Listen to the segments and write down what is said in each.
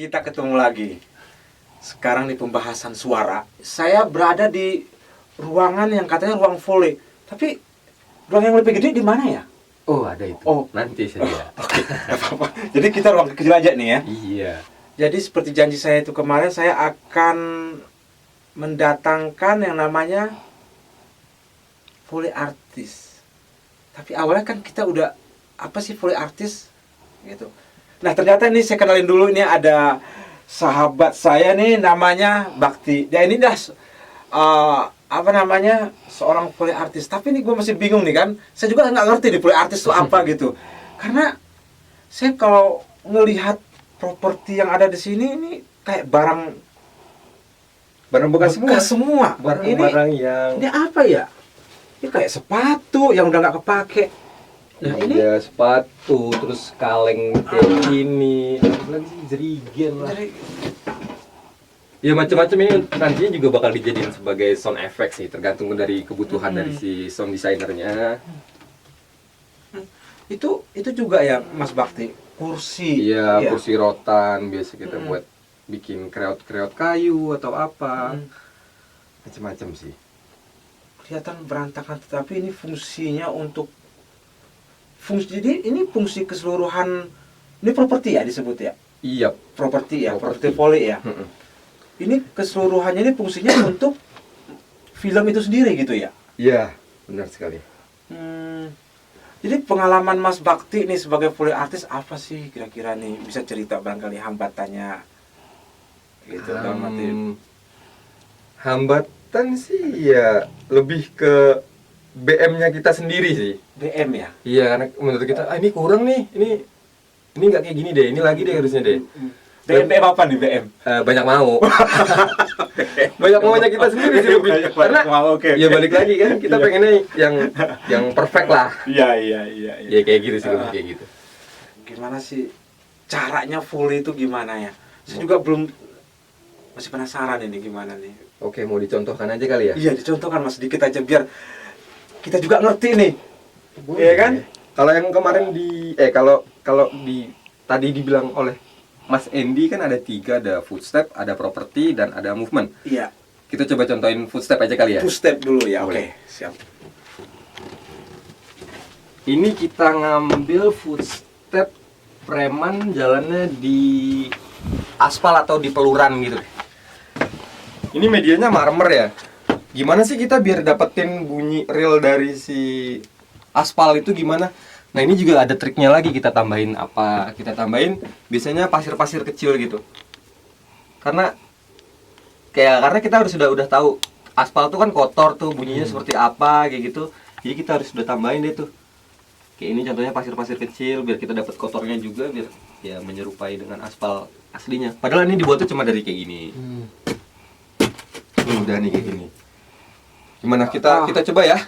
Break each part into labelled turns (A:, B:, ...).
A: Kita ketemu lagi. Sekarang di pembahasan suara. Saya berada di ruangan yang katanya ruang vole. Tapi ruang yang lebih gede di mana ya?
B: Oh, ada itu.
A: Oh,
B: nanti saja.
A: Oke, nggak apa-apa. Jadi kita ruang kecil aja nih ya.
B: Iya.
A: Jadi seperti janji saya itu kemarin, saya akan mendatangkan yang namanya vole artis. Tapi awalnya kan kita udah, apa sih vole artis? Gitu. Nah ternyata ini saya kenalin dulu, ini ada sahabat saya nih namanya Bakti. Ya ini dah apa namanya, seorang vole artis. Tapi ini gue masih bingung nih kan. Saya juga nggak ngerti nih vole artis itu apa gitu. Karena saya kalau ngelihat properti yang ada di sini ini kayak barang
B: Bekas
A: semua.
B: Barang-barang yang
A: Ini apa ya? Ini kayak sepatu yang udah nggak kepake. Nah, ini
B: iya, sepatu, terus kaleng kayak gini, terus lagi sih jerigen lah. Ya macam-macam ini nantinya juga bakal dijadiin sebagai sound effect sih, tergantung dari kebutuhan dari si sound designernya.
A: Itu juga ya Mas Bakti, kursi.
B: Iya,
A: ya.
B: kursi rotan biasa kita buat bikin kreot-kreot kayu atau apa. Macam-macam sih.
A: Kelihatan berantakan, tetapi ini fungsinya untuk jadi ini fungsi keseluruhan, ini properti ya disebut ya?
B: Iya,
A: Properti ya,
B: Properti.
A: properti vole ya. Ini keseluruhannya ini fungsinya untuk film itu sendiri gitu ya?
B: iya, benar sekali.
A: Jadi pengalaman Mas Bakti nih sebagai vole artis apa sih kira-kira nih? Bisa cerita barangkali hambatannya gitu dalam arti.
B: Hambatan sih ya lebih ke BM-nya kita sendiri sih.
A: BM ya?
B: Iya, karena menurut kita ini kurang nih, ini nggak kayak gini deh, ini lagi deh harusnya deh.
A: BM apa nih BM?
B: Banyak mau. Banyak maunya kita sendiri sih lebih. Karena
A: oke.
B: ya balik lagi kan kita pengennya yang perfect lah.
A: Iya.
B: Ya kayak gitu sih lebih kayak gitu.
A: Gimana sih caranya vole itu gimana ya? Saya juga masih penasaran ini gimana nih.
B: Oke, mau dicontohkan aja kali ya?
A: Iya, dicontohkan Mas sedikit aja biar kita juga ngerti nih.
B: Boleh.
A: Iya kan?
B: Kalau yang kemarin kalau tadi dibilang oleh Mas Andy kan ada 3, ada footstep, ada property, dan ada movement.
A: Iya.
B: Kita coba contohin footstep aja kali ya.
A: Footstep dulu ya.
B: Boleh.
A: Oke, siap.
B: Ini kita ngambil footstep preman jalannya di aspal atau di peluran gitu. Ini medianya marmer ya. Gimana sih kita biar dapetin bunyi real dari si aspal itu gimana? Nah ini juga ada triknya lagi, kita tambahin apa? Kita tambahin biasanya pasir-pasir kecil gitu. Karena kita udah tahu aspal tuh kan kotor tuh, bunyinya seperti apa kayak gitu. Jadi kita harus udah tambahin deh tuh. Kayak ini contohnya pasir-pasir kecil biar kita dapat kotornya juga, biar ya menyerupai dengan aspal aslinya. Padahal ini dibuatnya cuma dari kayak gini. Udah nih kayak gini. Gimana kita coba ya?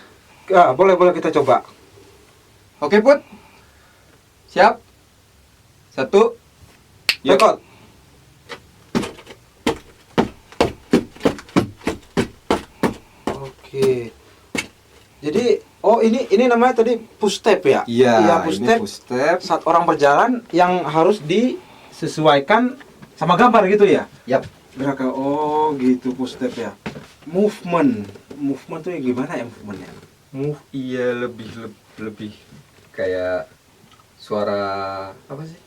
A: Ya, boleh kita coba.
B: Oke, Put. Siap? 1. Yuk.
A: Rekod. Oke. Jadi, ini namanya tadi footstep ya?
B: Iya,
A: footstep.
B: ini footstep.
A: Saat orang berjalan yang harus disesuaikan sama gambar gitu ya?
B: Yap.
A: Gerakan, gitu footstep ya. Movement tuh yang gimana ya movementnya?
B: Iya, lebih kayak suara apa sih?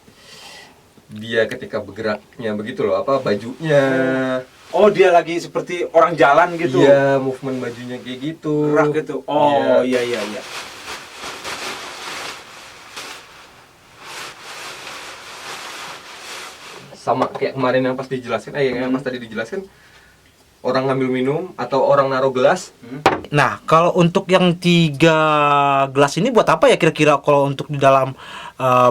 B: Dia ketika bergeraknya begitu loh, bajunya.
A: Oh, dia lagi seperti orang jalan gitu.
B: Iya, movement bajunya kayak gitu.
A: Gerak gitu. Oh, iya.
B: Sama kayak kemarin yang pas dijelaskan, yang pas tadi dijelaskan, orang ngambil minum atau orang naruh gelas.
A: Nah, kalau untuk yang 3 gelas ini buat apa ya kira-kira kalau untuk di dalam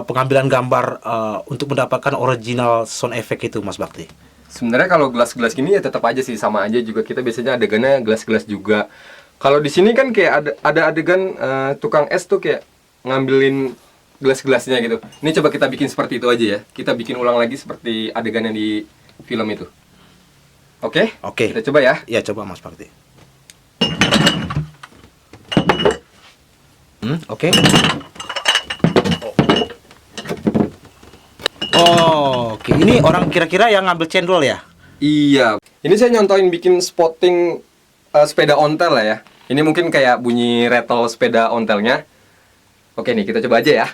A: pengambilan gambar untuk mendapatkan original sound effect itu, Mas Bakti?
B: Sebenarnya kalau gelas-gelas gini ya tetap aja sih, sama aja juga, kita biasanya adegannya gelas-gelas juga. Kalau di sini kan kayak ada adegan tukang es tuh kayak ngambilin gelas-gelasnya gitu. Ini coba kita bikin seperti itu aja ya. Kita bikin ulang lagi seperti adegan yang di film itu. Oke?
A: Oke.
B: Kita coba ya.
A: Ya, coba Mas Bakti. Oke. Oh, oke. Ini orang kira-kira yang ngambil cendol ya?
B: Iya. Ini saya nyontohin bikin spotting sepeda ontel lah ya. Ini mungkin kayak bunyi rattle sepeda ontelnya. Oke nih, kita coba aja ya.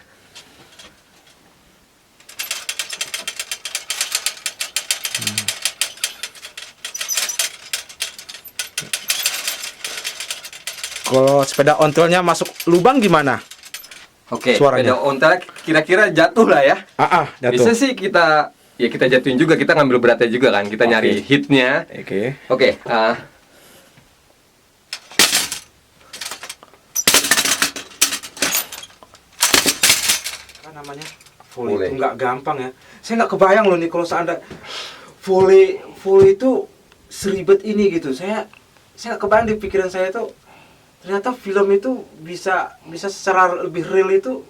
A: Kalau sepeda ontelnya masuk lubang gimana?
B: Oke,
A: Suaranya.
B: sepeda ontel kira-kira jatuh lah ya.
A: Jatuh.
B: Bisa sih kita jatuhin juga, kita ngambil beratnya juga kan. Kita nyari
A: Oke.
B: hitnya.
A: Oke.
B: Oke,
A: Apa namanya? Volley.
B: Volley.
A: Itu nggak gampang ya. Saya nggak kebayang loh nih kalau seandainya volley itu seribet ini gitu. Saya nggak kebayang di pikiran saya itu ternyata film itu bisa secara lebih real itu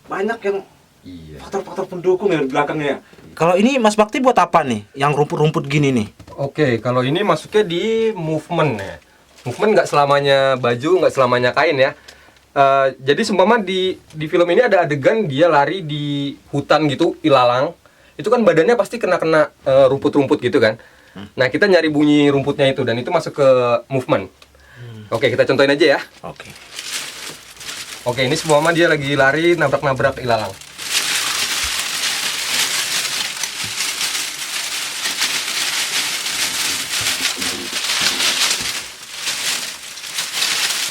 A: banyak yang
B: iya.
A: faktor-faktor pendukung ya di belakangnya. Kalau ini Mas Bakti buat apa nih? Yang rumput-rumput gini nih?
B: Oke, kalau ini masuknya di movement ya. Movement nggak selamanya baju, nggak selamanya kain ya. Jadi seumpama di film ini ada adegan dia lari di hutan gitu, ilalang. Itu kan badannya pasti kena rumput-rumput gitu kan. Nah, kita nyari bunyi rumputnya itu dan itu masuk ke movement. Oke, kita contohin aja ya.
A: Oke.
B: Oke, ini seumpama dia lagi lari nabrak-nabrak ilalang.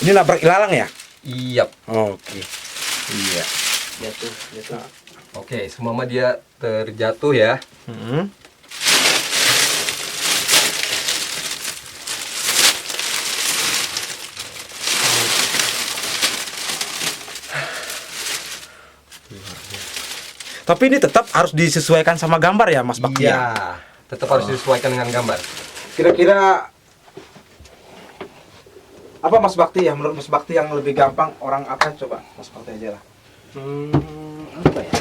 A: Ini nabrak ilalang ya?
B: Iya.
A: Oke. Iya.
B: Jatuh. Oke, seumpama dia terjatuh ya.
A: Tapi ini tetap harus disesuaikan sama gambar ya, Mas Bakti?
B: Iya, tetap harus disesuaikan dengan gambar.
A: Kira-kira apa Mas Bakti ya? Menurut Mas Bakti yang lebih gampang orang apa? Coba Mas Bakti aja lah. Apa ya?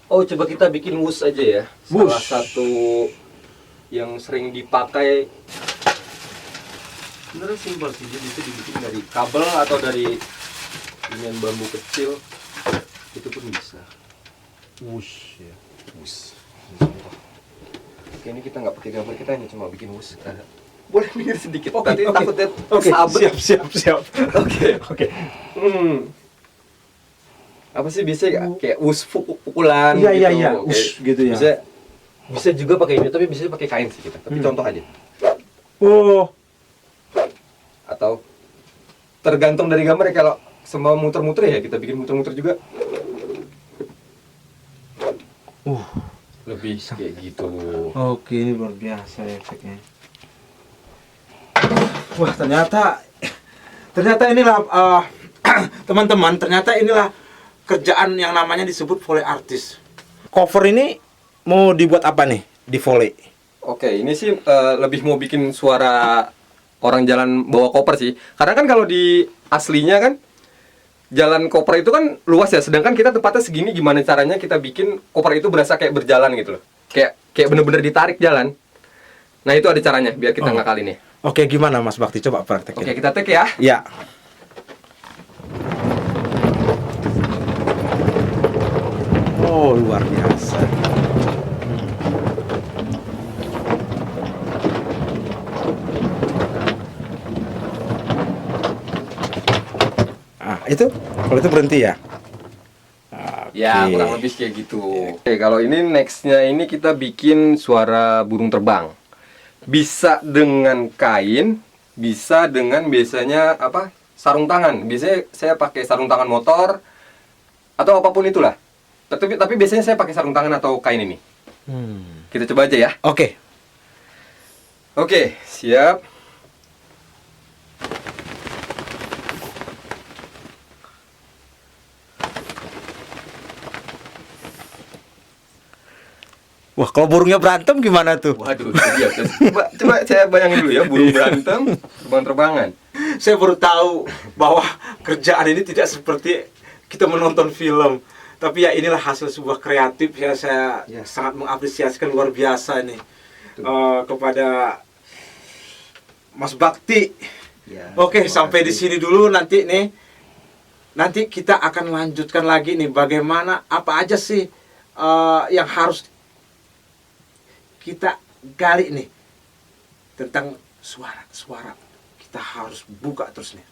B: Oh, coba kita bikin wus aja ya.
A: Wus.
B: Salah satu yang sering dipakai. Sebenarnya simpel sih, dia bisa dibikin dari kabel atau dari inian bambu kecil. Itu pun bisa.
A: Wush ya.
B: Wus. Oke, ini kita nggak pakai gambar, kita hanya cuma bikin wus. Boleh minggir sedikit. Nanti takutnya sabet.
A: Siap.
B: Oke. Apa sih biasanya kayak wus pukulan
A: Iya.
B: Oke.
A: Wush gitu ya.
B: Bisa juga pakai ini, tapi bisa pakai kain sih kita. Tapi contoh aja.
A: Oh.
B: Atau tergantung dari gambar ya, kalau semua muter-muter ya kita bikin muter-muter juga. Lebih kayak gitu.
A: Oke, ini luar biasa efeknya. Wah, ternyata inilah teman-teman, ternyata inilah kerjaan yang namanya disebut volley artist. Cover ini mau dibuat apa nih di volley?
B: Oke, ini sih lebih mau bikin suara orang jalan bawa koper sih. Karena kan kalau di aslinya kan jalan koper itu kan luas ya, sedangkan kita tempatnya segini, gimana caranya kita bikin koper itu berasa kayak berjalan gitu loh. Kayak bener-bener ditarik jalan. Nah, itu ada caranya biar kita ngakalin ya.
A: Oke, gimana Mas Bakti? Coba praktekin.
B: Oke, kita take ya.
A: Ya. Oh, luar biasa. Itu kalau itu berhenti ya?
B: Ya,
A: Oke.
B: kurang lebih kayak gitu. Oke, kalau ini nextnya ini kita bikin suara burung terbang. Bisa dengan kain, bisa dengan biasanya apa? Sarung tangan. Biasanya saya pakai sarung tangan motor atau apapun itulah. Tapi biasanya saya pakai sarung tangan atau kain ini. Kita coba aja ya.
A: Oke.
B: Oke, siap.
A: Wah, kalau burungnya berantem gimana tuh?
B: Waduh, itu dia. Coba saya bayangin dulu ya, burung berantem, terbang-terbangan.
A: Saya baru tahu bahwa kerjaan ini tidak seperti kita menonton film. Tapi ya inilah hasil sebuah kreatif ya, saya
B: Ya.
A: sangat mengapresiasikan luar biasa nih kepada Mas Bakti.
B: Ya,
A: Oke,
B: terima
A: sampai di
B: kasih.
A: sini dulu nanti nih. Nanti kita akan lanjutkan lagi nih bagaimana apa aja sih yang harus kita gali nih tentang suara. Kita harus buka terus nih.